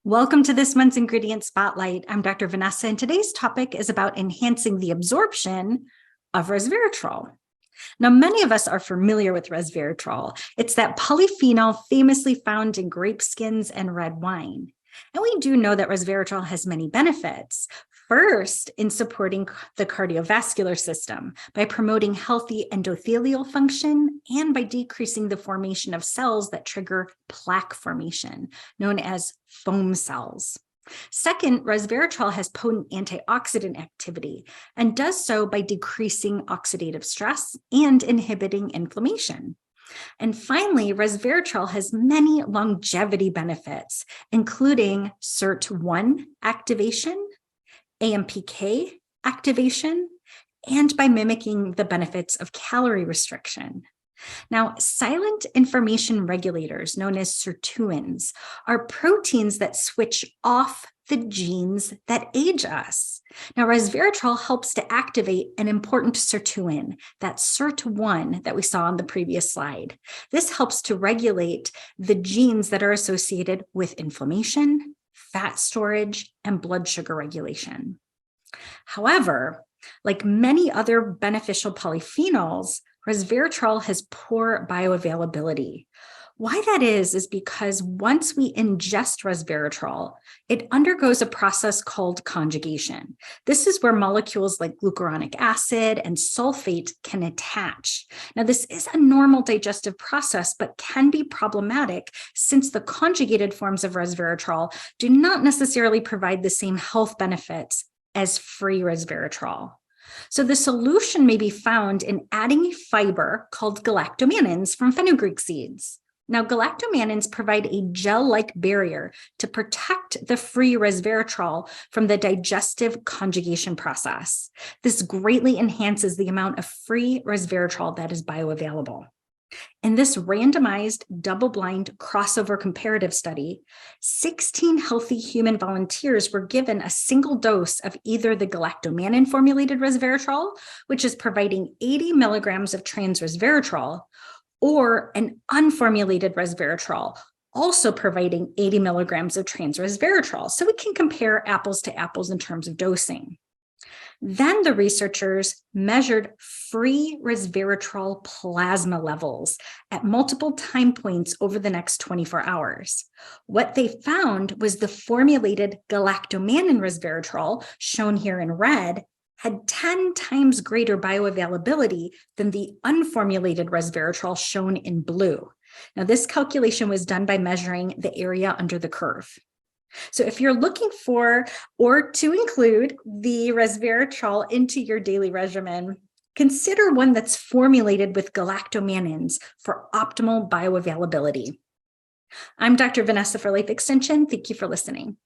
Welcome to this month's Ingredient Spotlight. I'm Dr. Vanessa, and today's topic is about enhancing the absorption of resveratrol. Now, many of us are familiar with resveratrol. It's that polyphenol famously found in grape skins and red wine. And we do know that resveratrol has many benefits. First, in supporting the cardiovascular system by promoting healthy endothelial function and by decreasing the formation of cells that trigger plaque formation, known as foam cells. Second, resveratrol has potent antioxidant activity and does so by decreasing oxidative stress and inhibiting inflammation. And finally, resveratrol has many longevity benefits, including SIRT1 activation, AMPK activation, and by mimicking the benefits of calorie restriction. Now, silent information regulators, known as sirtuins, are proteins that switch off the genes that age us. Now, resveratrol helps to activate an important sirtuin, that SIRT1 that we saw on the previous slide. This helps to regulate the genes that are associated with inflammation, fat storage, and blood sugar regulation. However, like many other beneficial polyphenols, resveratrol has poor bioavailability. Why that is because once we ingest resveratrol, it undergoes a process called conjugation. This is where molecules like glucuronic acid and sulfate can attach. Now, this is a normal digestive process, but can be problematic since the conjugated forms of resveratrol do not necessarily provide the same health benefits as free resveratrol. So the solution may be found in adding a fiber called galactomannins from fenugreek seeds. Now, galactomannins provide a gel-like barrier to protect the free resveratrol from the digestive conjugation process. This greatly enhances the amount of free resveratrol that is bioavailable. In this randomized, double-blind crossover comparative study, 16 healthy human volunteers were given a single dose of either the galactomannan-formulated resveratrol, which is providing 80 milligrams of trans resveratrol, or an unformulated resveratrol, also providing 80 milligrams of trans resveratrol. So we can compare apples to apples in terms of dosing. Then the researchers measured free resveratrol plasma levels at multiple time points over the next 24 hours. What they found was the formulated galactomannan resveratrol, shown here in red, had 10 times greater bioavailability than the unformulated resveratrol shown in blue. Now, this calculation was done by measuring the area under the curve. So if you're looking for or to include the resveratrol into your daily regimen, consider one that's formulated with galactomannins for optimal bioavailability. I'm Dr. Vanessa for Life Extension. Thank you for listening.